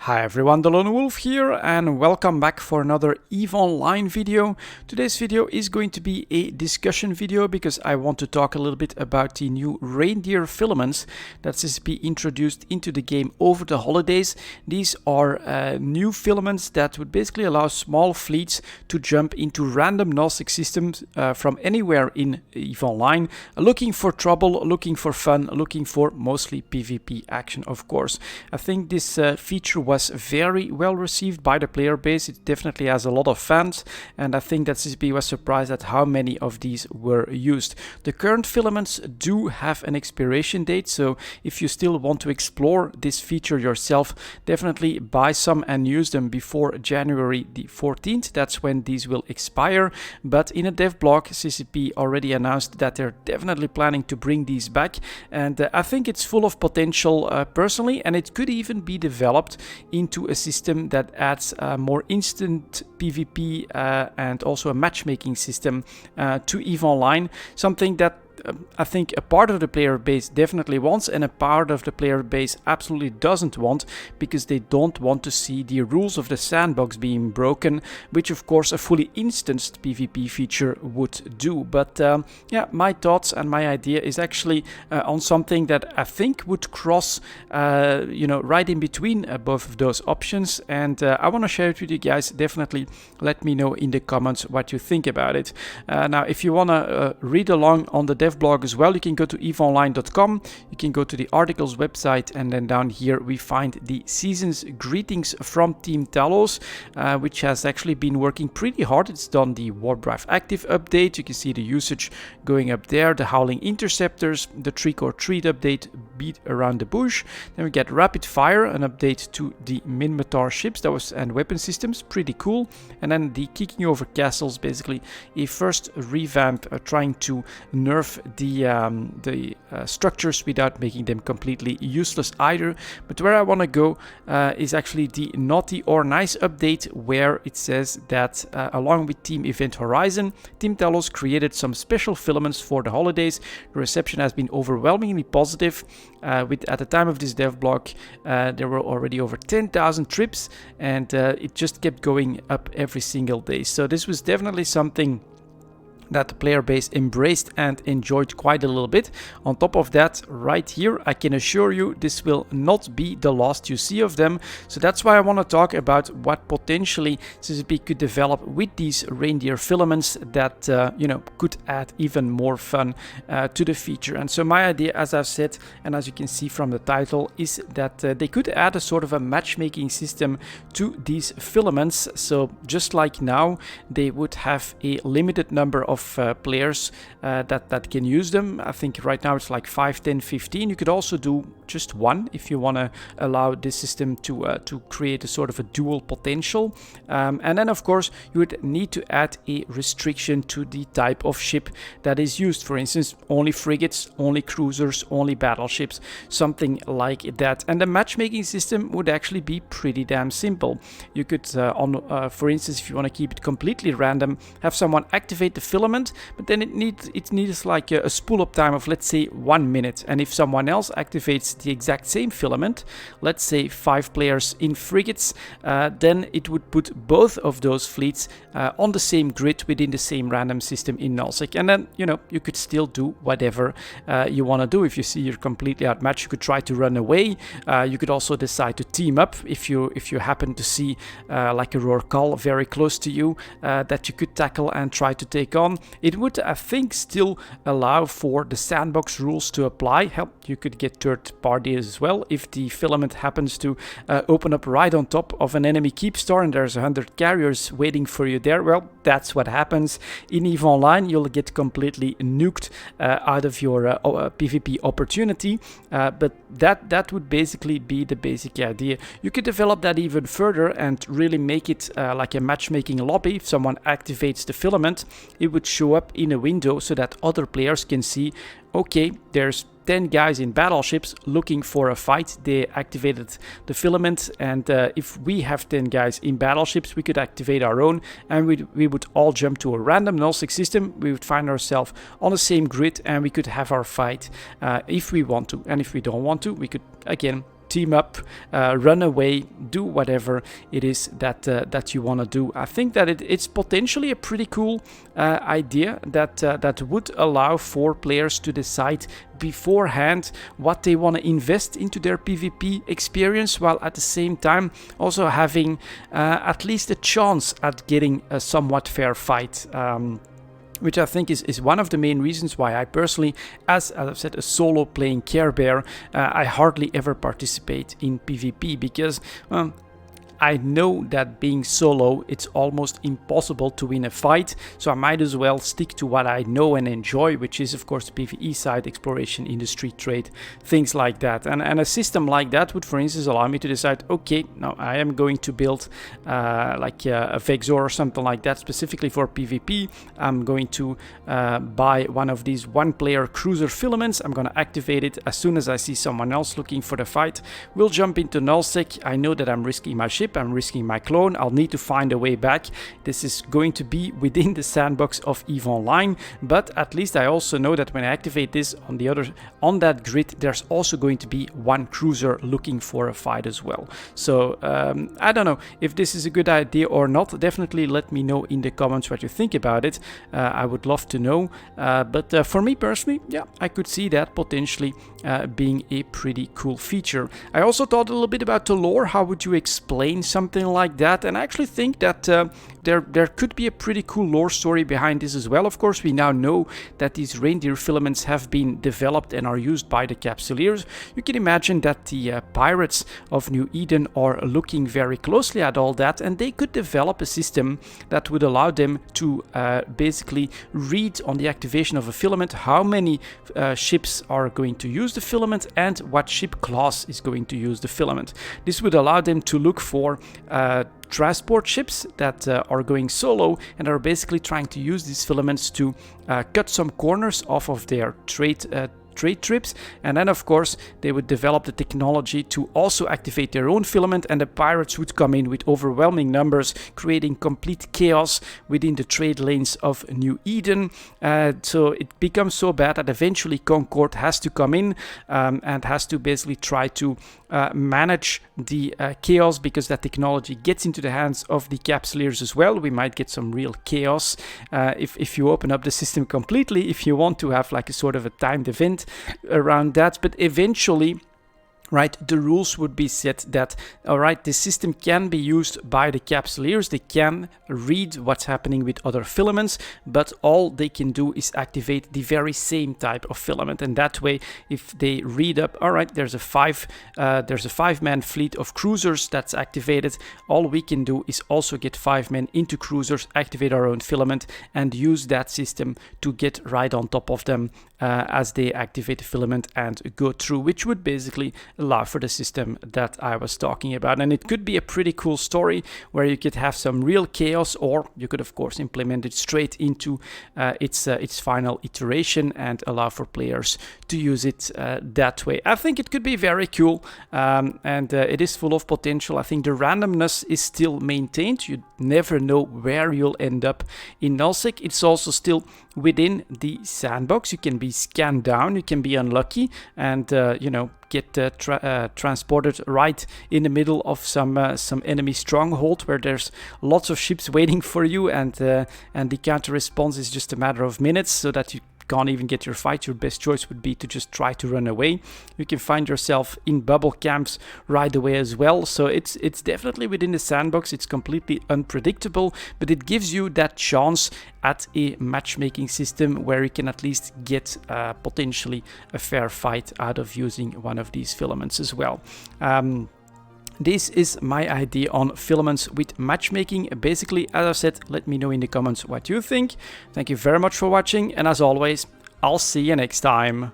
Hi everyone, delonewolf here and welcome back for another EVE Online video. Today's video is going to be a discussion video because I want to talk a little bit about the new reindeer filaments that CCP introduced into the game over the holidays. These are new filaments that would basically allow small fleets to jump into random Gnostic systems from anywhere in EVE Online, looking for trouble, looking for fun, looking for mostly PvP action, of course. I think this feature was very well received by the player base. It definitely has a lot of fans, and I think that CCP was surprised at how many of these were used. The current filaments do have an expiration date, so if you still want to explore this feature yourself, definitely buy some and use them before January the 14th. That's when these will expire. But in a dev blog, CCP already announced that they're definitely planning to bring these back, and I think it's full of potential personally, and it could even be developed into a system that adds more instant PvP and also a matchmaking system to EVE Online, something that I think a part of the player base definitely wants and a part of the player base absolutely doesn't want, because they don't want to see the rules of the sandbox being broken, which of course a fully instanced PvP feature would do. But yeah, my thoughts and my idea is actually on something that I think would cross right in between both of those options, and I want to share it with you guys. Definitely let me know in the comments what you think about it. Now if you want to read along on the dev blog as well, you can go to eveonline.com, you can go to the articles website, and then down here we find the season's greetings from Team Talos, which has actually been working pretty hard. It's done the Warp Drive Active update, you can see the usage going up there, the Howling Interceptors, the Trick or Treat update, Beat Around the Bush, then we get Rapid Fire, an update to the Minmatar ships and weapon systems, pretty cool, and then the Kicking Over Castles, basically a first revamp trying to nerf the structures without making them completely useless either. But where I want to go is actually the Naughty or Nice update, where it says that along with Team Event Horizon, Team Talos created some special filaments for the holidays. The reception has been overwhelmingly positive. At the time of this dev blog, there were already over 10,000 trips, and it just kept going up every single day. So this was definitely something that the player base embraced and enjoyed quite a little bit. On top of that, right here, I can assure you this will not be the last you see of them. So that's why I want to talk about what potentially CCP could develop with these reindeer filaments that could add even more fun to the feature. And so my idea, as I've said, and as you can see from the title, is that they could add a sort of a matchmaking system to these filaments. So just like now, they would have a limited number of players that can use them. I think right now it's like 5, 10, 15. You could also do just one if you want to allow this system to create a sort of a dual potential. And then of course you would need to add a restriction to the type of ship that is used. For instance, only frigates, only cruisers, only battleships, something like that. And the matchmaking system would actually be pretty damn simple. You could, for instance, if you want to keep it completely random, have someone activate the filament, but then it needs like a spool up time of, let's say, 1 minute. And if someone else activates the exact same filament, let's say 5 players in frigates, then it would put both of those fleets on the same grid within the same random system in Nullsec. And then you could still do whatever you want to do. If you see you're completely outmatched, you could try to run away. You could also decide to team up if you happen to see like a Rorqual very close to you that you could tackle and try to take on. It would, I think, still allow for the sandbox rules to apply. Hell, you could get third parties as well if the filament happens to open up right on top of an enemy keep store and there's 100 carriers waiting for you there. Well, that's what happens in EVE Online. You'll get completely nuked out of your PvP opportunity, but that would basically be the basic idea. You could develop that even further and really make it like a matchmaking lobby. If someone activates the filament, it would show up in a window so that other players can see, okay, there's 10 guys in battleships looking for a fight. They activated the filament, and if we have 10 guys in battleships, we could activate our own, and we would all jump to a random nullsec system. We would find ourselves on the same grid, and we could have our fight if we want to. And if we don't want to, we could again team up, run away, do whatever it is that you want to do. I think that it's potentially a pretty cool idea that would allow for players to decide beforehand what they want to invest into their PvP experience, while at the same time also having at least a chance at getting a somewhat fair fight. Which I think is one of the main reasons why I personally, as I've said, a solo playing Care Bear, I hardly ever participate in PvP, because I know that being solo, it's almost impossible to win a fight, so I might as well stick to what I know and enjoy, which is of course the PvE side, exploration, industry, trade, things like that. And a system like that would, for instance, allow me to decide, okay, now I am going to build like a Vexor or something like that specifically for PvP. I'm going to buy one of these one-player cruiser filaments. I'm going to activate it as soon as I see someone else looking for the fight. We'll jump into nullsec. I know that I'm risking my ship, I'm risking my clone, I'll need to find a way back. This is going to be within the sandbox of EVE Online, but at least I also know that when I activate this on that grid, there's also going to be one cruiser looking for a fight as well. So I don't know if this is a good idea or not. Definitely let me know in the comments what you think about it. I would love to know, but for me personally, yeah, I could see that potentially being a pretty cool feature. I also thought a little bit about the lore. How would you explain something like that? And I actually think that there could be a pretty cool lore story behind this as well. Of course, we now know that these reindeer filaments have been developed and are used by the Capsuleers. You can imagine that the pirates of New Eden are looking very closely at all that, and they could develop a system that would allow them to basically read on the activation of a filament how many ships are going to use the filament and what ship class is going to use the filament. This would allow them to look for transport ships that are going solo and are basically trying to use these filaments to cut some corners off of their trade trips, and then of course they would develop the technology to also activate their own filament, and the pirates would come in with overwhelming numbers, creating complete chaos within the trade lanes of New Eden. So it becomes so bad that eventually Concord has to come in and has to basically try to manage the chaos, because that technology gets into the hands of the Capsuleers as well. We might get some real chaos if you open up the system completely, if you want to have like a sort of a timed event around that. But eventually, right, the rules would be set that, all right, the system can be used by the Capsuleers. They can read what's happening with other filaments, but all they can do is activate the very same type of filament. And that way, if they read up, all right, there's a five-man fleet of cruisers that's activated, all we can do is also get 5 men into cruisers, activate our own filament, and use that system to get right on top of them as they activate the filament and go through, which would basically allow for the system that I was talking about. And it could be a pretty cool story where you could have some real chaos, or you could of course implement it straight into its final iteration and allow for players to use it that way. I think it could be very cool, and it is full of potential. I think the randomness is still maintained. You never know where you'll end up in nullsec. It's also still within the sandbox. You can be scanned down, you can be unlucky, and you know, get transported right in the middle of some enemy stronghold where there's lots of ships waiting for you, and the counter response is just a matter of minutes, so that you can't even get your fight. Your best choice would be to just try to run away. You can find yourself in bubble camps right away as well. So it's definitely within the sandbox. It's completely unpredictable, but it gives you that chance at a matchmaking system where you can at least get potentially a fair fight out of using one of these filaments as well. This is my idea on filaments with matchmaking. Basically, as I said, let me know in the comments what you think. Thank you very much for watching, and as always, I'll see you next time.